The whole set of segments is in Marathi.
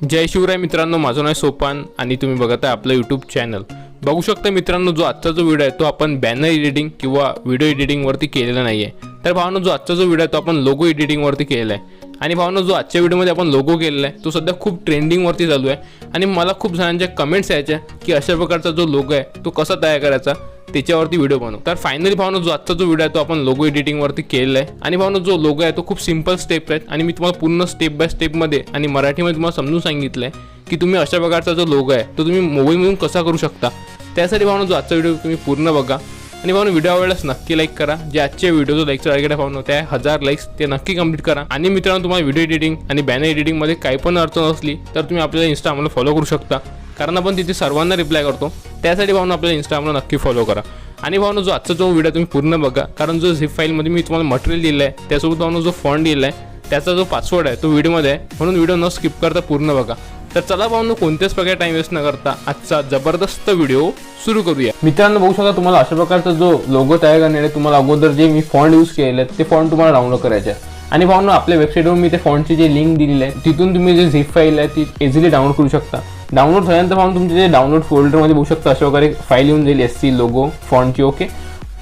जय शिवराय मित्रांनो, माझं नाव सोपान आणि तुम्ही बघत आहे आपलं यूट्यूब चॅनल. बघू शकता मित्रांनो, जो आजचा जो व्हिडिओ आहे तो आपण बॅनर एडिटिंग किंवा व्हिडिओ एडिटिंगवरती केलेला नाही आहे. तर भावनो, जो आजचा जो व्हिडिओ आहे तो आपण लोगो एडिटिंगवरती केलेला आहे. आणि भावनो, जो आजच्या व्हिडिओमध्ये आपण लोगो केलेला आहे तो सध्या खूप ट्रेंडिंगवरती चालू आहे. आणि मला खूप जणांच्या कमेंट्स यायच्या की अशा प्रकारचा जो लोगो आहे तो कसा तयार करायचा, त्याच्यावरती व्हिडिओ बनवू. तर फायनली भावनो, जो आजचा जो व्हिडिओ आहे तो आपण लोगो एडिटिंगवरती केलेला आहे. आणि भावनो, जो लोगो आहे तो खूप सिंपल स्टेप आहेत आणि मी तुम्हाला पूर्ण स्टेप बाय स्टेपमध्ये आणि मराठीमध्ये तुम्हाला समजून सांगितलं आहे की तुम्ही अशा प्रकारचा जो लोगो आहे तो तुम्ही मोबाईलमधून कसा करू शकता. त्यासाठी भावनो, जो आजचा व्हिडिओ तुम्ही पूर्ण बघा. आणि भावनो, व्हिडिओ आवडल्यास नक्की लाईक करा. जे आजच्या व्हिडिओचं लाईकचं टार्गेट आहे भावनो, त्या 1000 लाईक्स ते नक्की कंप्लीट करा. आणि मित्रांनो, तुम्हाला व्हिडिओ एडिटिंग आणि बॅनर एडिटिंगमध्ये काही पण अडचण असली तर तुम्ही आपल्याला इंस्टा आम्हाला फॉलो करू शकता, कारण आपण तिथे सर्वांना रिप्लाय करतो. त्यासाठी भावनो, आपल्याला इंस्टा आम्हाला नक्की फॉलो करा. आणि भावनो, जो आजचा जो व्हिडिओ तुम्ही पूर्ण बघा, कारण जो झिप फाईलमध्ये मी तुम्हाला मटेरियल दिलं आहे त्यासोबत भावनो जो फॉन्ट दिला आहे त्याचा जो पासवर्ड आहे तो व्हिडिओमध्ये आहे, म्हणून व्हिडिओ न स्किप करता पूर्ण बघा. तर चला भावनो, कोणत्याच प्रकारे टाइम वेस्ट न करता आजचा जबरदस्त व्हिडिओ सुरू करूया. मित्रांनो, बघू शकता तुम्हाला अशा प्रकारचा जो लोगो तयार करण्यासाठी तुम्हाला अगोदर जे मी फॉन्ट यूज केलेले आहेत ते फॉन्ट तुम्हाला डाउनलोड करायचे आहे. आणि भावनो, आपल्या वेबसाईटवर मी ते फॉन्टची जे लिंक दिलेली आहे तिथून तुम्ही जे झिप फाईल आहे ती इझिली डाउनलोड करू शकता. डाउनलोड झाल्यानंतर भावनो, तुमचे जे डाउनलोड फोल्डरमध्ये बघू शकता अशा प्रकारे फाईल येऊन जाईल SC लोगो फॉन्टची. ओके,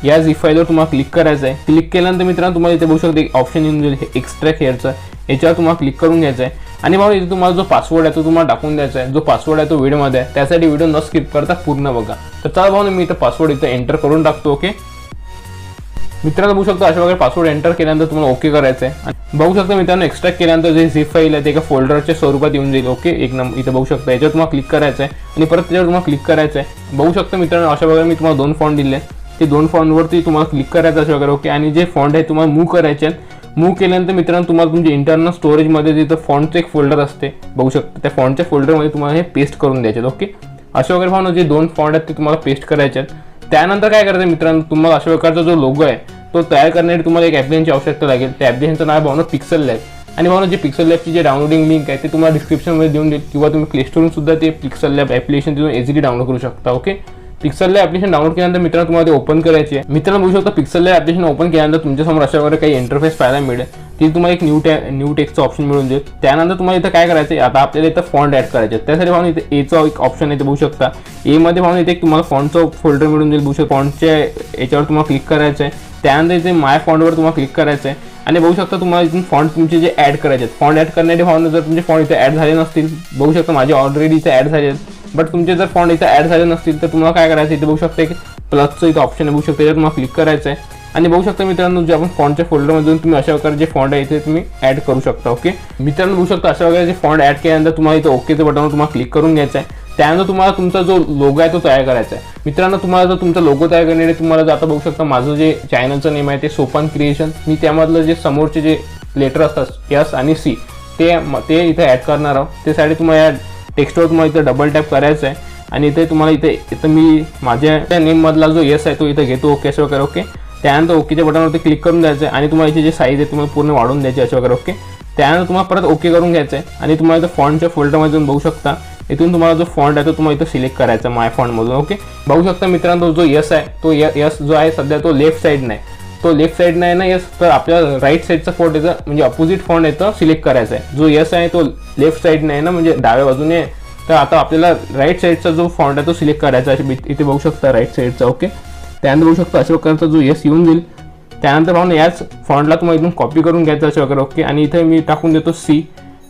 या झिप फाईलवर तुम्हाला क्लिक करायचं आहे. क्लिक केल्यानंतर मित्रांनो, तुम्हाला इथे बघू शकता एक ऑप्शन येऊन जाईल एक्स्ट्रॅक्ट हेअरचं. याच्यावर तुम्हाला क्लिक करून घ्यायचं आहे. आणि भाऊ, इथे तुम्हाला जो पासवर्ड आहे तो तुम्हाला टाकून द्यायचा आहे. जो पासवर्ड आहे तो व्हिडिओमध्ये आहे, त्यासाठी व्हिडिओ न स्किप करता पूर्ण बघा. तर चला भाऊ, मी इथं पासवर्ड इथं एंटर करून टाकतो. ओके मित्रांनो, बघू शकता अशा प्रकारे पासवर्ड एंटर केल्यानंतर तुम्हाला ओके करायचं आहे. बघू शकता मित्रांनो, एक्स्ट्रॅक्ट केल्यानंतर जे झिप फाईल आहे ते एका फोल्डरच्या स्वरूपात येऊन जाईल. ओके, एक नंबर इथं बघू शकता. याच्यावर तुम्हाला क्लिक करायचं आहे आणि परत त्याच्यावर तुम्हाला क्लिक करायचं आहे. बघू शकता मित्रांनो, अशा प्रकारे मी तुम्हाला 2 फॉन्ट दिले. ते 2 फॉन्टवरती तुम्हाला क्लिक करायचं अशा प्रकारे. ओके, आणि जे फॉन्ट आहे तुम्हाला मूव्ह करायचे आहेत. मूव्ह केल्यानंतर मित्रांनो, तुम्हाला तुमच्या इंटरनल स्टोरेजमध्ये जिथं फॉन्टचं एक फोल्डर असते बघू शकता, त्या फॉन्टच्या फोल्डरमध्ये तुम्हाला हे पेस्ट करून द्यायचे आहेत. ओके, अशा वगैरे भावनो, जे 2 फॉन्ट आहेत ते तुम्हाला पेस्ट करायचे आहेत. त्यानंतर काय करायचं मित्रांनो, तुम्हाला अशा प्रकारचा जो लोगो आहे तो तयार करण्यासाठी तुम्हाला एक ॲप्लिकेशनची आवश्यकता लागेल. त्या ॲप्लिकेशनचं नाव आहे भावनो पिक्सल लॅब. आणि भावनो, जे पिक्सल लॅबची जे डाउनलोडिंग लिंक आहे ते तुम्हाला डिस्क्रिप्शनमध्ये देऊन देईल, किंवा तुम्ही प्ले स्टोरवरून सुद्धा ते पिक्सल लॅब ॲप्लिकेशन तिथून इझिली डाउनलोड करू शकता. Okay, pixel lab application download केल्यानंतर मित्रांनो तुम्हाला ते ओपन करायची आहे. मित्रांनो, बघू शकता पिक्सल लॅब ॲप्लिकेशन ओपन केल्यानंतर तुमच्यासमोर अशा प्रकारे काही इंटरफेस पाहायला मिळेल. तिथे तुम्हाला एक न्यू टेक्स्टचं ऑप्शन मिळून जाईल. त्यानंतर तुम्हाला इथं काय करायचं आहे, आता आपल्याला इथं फॉन्ट ॲड करायचे आहे. त्यासाठी भावनो, इथे एचा एक ऑप्शन आहे, ते बघू शकता. एमध्ये भावनो इथे एक तुम्हाला फॉन्टचं फोल्डर मिळून जाईल. बघू शकता, फॉन्टच्या याच्यावर तुम्हाला क्लिक करायचं आहे. त्यानंतर इथे माय फॉन्टवर तुम्हाला क्लिक करायचं आहे. आणि बघू शकता तुम्हाला इथून फॉन्ट तुमचे जे ॲड करायचे आहेत, फॉन्ट ॲड करण्यासाठी भावनो, जर तुमचे फॉन्ट इथे ॲड झाले नसतील, बघू शकता माझे ऑलरेडी इथे ॲड झाले आहेत, बट तुमचे जर फॉन्ट इथे ॲड झाले नसतील तर तुम्हाला काय करायचं, इथे बघू शकता एक प्लसचं इथं ऑप्शन आहे. बघू शकता, त्याच्यावर तुम्हाला क्लिक करायचं आहे. आणि बघू शकता मित्रांनो, जे आपण फॉन्टच्या फोल्डरमधून तुम्ही अशा प्रकारे जे फॉन्ट आहे इथे तुम्ही ॲड करू शकता. ओके मित्रांनो, बघू शकता अशा प्रकारे जे फॉन्ट ॲड केल्यानंतर तुम्हाला इथं ओकेचं बटनवर तुम्हाला क्लिक करून घ्यायचं आहे. त्यानंतर तुम्हाला तुमचा जो लोगो आहे तो तयार करायचा आहे. मित्रांनो, तुम्हाला जर तुमचा लोगो तयार करण्यासाठी तुम्हाला जर आता बघू शकता माझं जे चॅनलचं नेम आहे ते सोपान क्रिएशन, मी त्यामधलं जे समोरचे जे लेटर असतात S आणि C ते इथे ॲड करणार आहोत. त्यासाठी तुम्हाला या टेक्स्टवर तुम्हाला इथं डबल टॅप करायचं आहे. आणि इथे तुम्हाला इथं मी माझ्या त्या नेममधला जो S आहे तो इथं घेतो. ओके अशा वगैरे. ओके, त्यानंतर ओकेच्या बटनवरती क्लिक करून द्यायचं आहे. आणि तुम्हाला इथे जे साईज आहे तुम्हाला पूर्ण वाढवून द्यायची अशा वगैरे. ओके, त्यानंतर तुम्हाला परत ओके करून घ्यायचं आहे. आणि तुम्हाला इथं फॉन्टच्या फोल्डरमध्ये जाऊन बघू शकता, इथून तुम्हाला जो फॉन्ट आहे तो तुम्हाला इथं सिलेक्ट करायचा माय फॉन्टमधून. ओके, बघू शकता मित्रांनो, जो S आहे तो S जो आहे सध्या तो लेफ्ट साईड नाही, तो लेफ्ट साईड नाही ना S, तर आपल्याला राईट साईडचा फॉन्ट येतं, म्हणजे अपोजिट फॉन्ट येतं सिलेक्ट करायचा आहे. जो S आहे तो लेफ्ट साईड नाही ना, म्हणजे डाव्या बाजूने, तर आता आपल्याला राईट साईडचा जो फॉन्ट आहे तो सिलेक्ट करायचा आहे. इथे बघू शकता राईट साईडचा. ओके, त्यानंतर बघू शकता अशा प्रकारचा जो S येऊन जाईल. त्यानंतर भावना याच फॉन्टला तुम्हाला इथून कॉपी करून घ्यायचा अशा वगैरे. ओके, आणि इथे मी टाकून देतो C.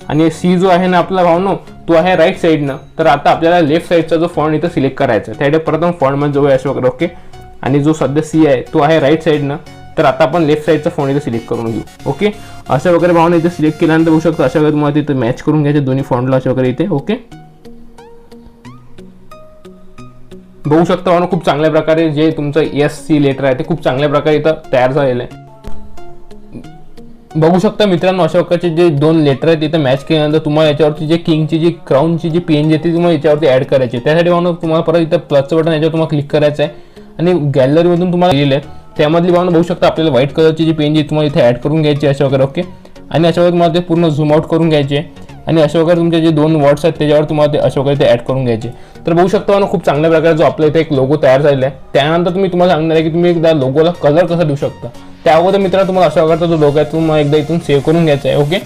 आणि C जो आहे ना आपला भावनो, तो आहे राईट साईडनं, तर आता आपल्याला लेफ्ट साईडचा जो फॉन्ट इथं सिलेक्ट करायचा आहे. त्यासाठी प्रथम फॉन्टमध्ये जो आहे अशा वगैरे. ओके, आणि जो सध्या C आहे तो आहे राईट साईडनं, तर आता आपण लेफ्ट साईडचा फॉन्ट इथं सिलेक्ट करून घेऊ. ओके, अशा वगैरे भावना इथे सिलेक्ट केल्यानंतर बघू शकता अशा वगैरे तुम्हाला इथे मॅच करून घ्यायचे दोन्ही फॉन्टला अशा वगैरे इथे. ओके, बघू शकता भावना, खूप चांगल्या प्रकारे जे तुमचं SC लेटर आहे ते खूप चांगल्या प्रकारे इथं तयार झालेलं आहे. बघू शकता मित्रांनो, अशा प्रकारचे जे 2 लेटर आहेत तिथे मॅच केल्यानंतर तुम्हाला याच्यावरती जे किंगची जी क्राऊनची जी PNG आहे ती तुम्हाला याच्यावरती ॲड करायची. त्यासाठी भावना तुम्हाला परत इथं प्लसचं बटन याच्यावर तुम्हाला क्लिक करायचं आहे. आणि गॅलरीमधून तुम्हाला लिहिलं आहे त्यामधली भावना बघू शकता आपल्याला व्हाईट कलरची जी PNG तुम्हाला इथे ॲड करून घ्यायची अशा वगैरे. ओके, आणि अशा वगैरे तुम्हाला ते पूर्ण झूम आउट करून घ्यायचे. आणि अशा वगैरे तुमचे जे 2 वर्ड्स आहेत त्याच्यावर तुम्हाला ते अशा वगैरे ते ॲड करून घ्यायचे. तर बघू शकता भावना, खूप चांगल्या प्रकारे जो आपल्या इथे एक लोगो तयार झालेला आहे. त्यानंतर तुम्ही तुम्हाला सांगणार आहे की तुम्ही एकदा लोगोला कलर कसा देऊ शकता. त्या अगोदर मित्रांनो, तुम्हाला अशा प्रकारचा जो लोगो आहे तुम्हाला एकदा इथून सेव्ह करून घ्यायचा आहे. ओके,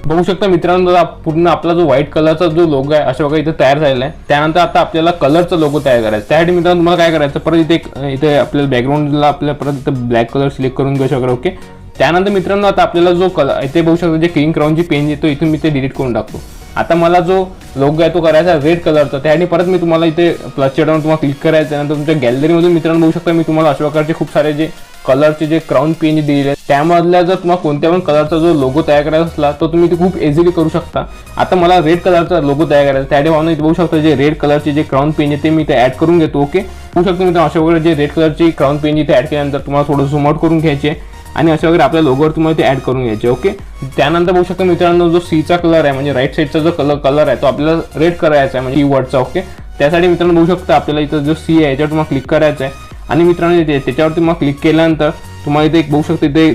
बघू शकता मित्रांनो, पूर्ण आपला जो व्हाईट कलरचा जो लोगो आहे अशा प्रकारे इथे तयार झालेला आहे. त्यानंतर आता आपल्याला कलरचा लोगो तयार करायचा. त्यासाठी मित्रांनो तुम्हाला काय करायचं, परत इथे आपल्याला बॅकग्राऊंडला आपल्याला परत इथे ब्लॅक कलर सिलेक्ट करून घेऊ शकतो. ओके, त्यानंतर मित्रांनो आता आपल्याला जो कलर इथे बघू शकतो जे क्रीम क्राऊनची पेन येतो इथून मी ते डिलीट करून टाकतो. आता मला जो लोगो आहे तो करायचा रेड कलरचा. त्यासाठी परत मी तुम्हाला इथे प्लसच्या डाऊन तुम्हाला क्लिक करायचं. त्यानंतर तुमच्या गॅलरीमधून मित्रांनो बघू शकता मी तुम्हाला अशा प्रकारचे खूप सारे जे कलरचे जे क्राऊन पेन दिलेले आहेत त्यामधल्या जर तुम्हाला कोणत्या पण कलरचा जो लोगो तयार करायचा असला तर तुम्ही ते खूप इझिली करू शकता. आता मला रेड कलरचा लोगो तयार करायचा. त्यासाठी भावना इथे बघू शकता जे रेड कलरचे जे क्राऊन पेन आहे ते मी इथे ऍड करून घेतो. ओके, बघू शकतो मी अशा प्रकारे जे रेड कलरची क्राऊन पेन इथे ऍड केल्यानंतर तुम्हाला थोडं झूम आउट करून घ्यायचे आणि अशा वगैरे आपल्या लोगोवर तुम्हाला ते ऍड करून घ्यायचे. ओके, त्यानंतर बघू शकता मित्रांनो जो सीचा कलर आहे म्हणजे राईट साईडचा जो कलर आहे तो आपल्याला रेड करायचा आहे म्हणजे कीवर्डचा. ओके, त्यासाठी मित्रांनो बघू शकता आपल्याला इथं जो सी आहे याच्यावर तुम्हाला क्लिक करायचं आहे आणि मित्रांनो त्याच्यावर तुम्हाला क्लिक केल्यानंतर तुम्हाला इथे एक बघू शकता इथे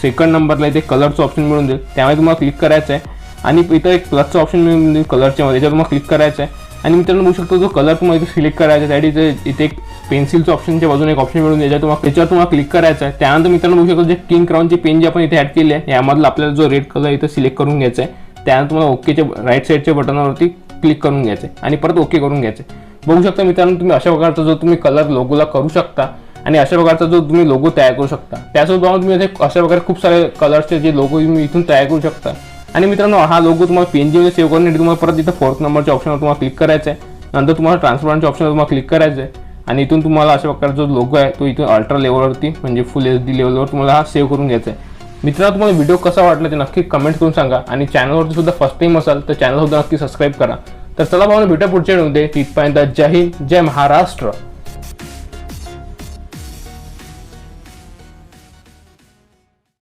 सेकंड नंबरला इथे कलरचं ऑप्शन मिळून देईल. त्यामुळे तुम्हाला क्लिक करायचं आहे आणि इथं एक प्लसचं ऑप्शन मिळून देईल कलरच्या मध्ये, त्याच्यावर तुम्हाला क्लिक करायचं आहे आणि मित्रांनो बघू शकतो जो कलर तुम्हाला इथे सिलेक्ट करायचा आहे त्यासाठी इथे एक पेन्सिलचं ऑप्शनच्या बाजूने एक ऑप्शन मिळून त्याच्यावर तुम्हाला क्लिक करायचं आहे. त्यानंतर मित्रांनो बघू शकतो जे किंग क्राऊनची पेन जे आपण इथे ऍड केली आहे यामधला आपल्याला जो रेड कलर इथे सिलेक्ट करून घ्यायचा आहे. त्यानंतर तुम्हाला ओकेच्या राईट साईडच्या बटनावरती क्लिक करून घ्यायचं आहे आणि परत ओके करून घ्यायचं आहे. बघू शकता मित्रांनो तुम्ही अशा प्रकारचा जो तुम्ही कलर लोगोला करू शकता आणि अशा प्रकारचा जो तुम्ही लोगो तयार करू शकता. त्यासोबत तुम्ही अशा प्रकारे खूप सारे कलर्सचे जे लोगो तुम्ही इथून तयार करू शकता. आणि मित्रांनो हा लोगो तुम्हाला पेनजीमध्ये सेव्ह करण्यासाठी तुम्हाला परत इथं 4th नंबरच्या ऑप्शनवर तुम्हाला क्लिक करायचं आहे. नंतर तुम्हाला ट्रान्सपरंटच्या ऑप्शनवर तुम्हाला क्लिक करायचं आहे आणि इथून तुम्हाला अशा प्रकारचा जो लोगो आहे तो इथून अल्ट्रा लेवलवरती म्हणजे फुल HD लेवलवर तुम्हाला हा सेव्ह करून घ्यायचा आहे. मित्रांनो तुम्हाला व्हिडिओ कसा वाटला ते नक्की कमेंट करून सांगा आणि चॅनलवरती सुद्धा फर्स्ट टाइम असाल तर चॅनल सुद्धा नक्की सबस्क्राईब करा. तर चला भाऊ भेटूया पुढच्या व्हिडिओमध्ये. तिथपर्यंत जय हिंद, जय महाराष्ट्र.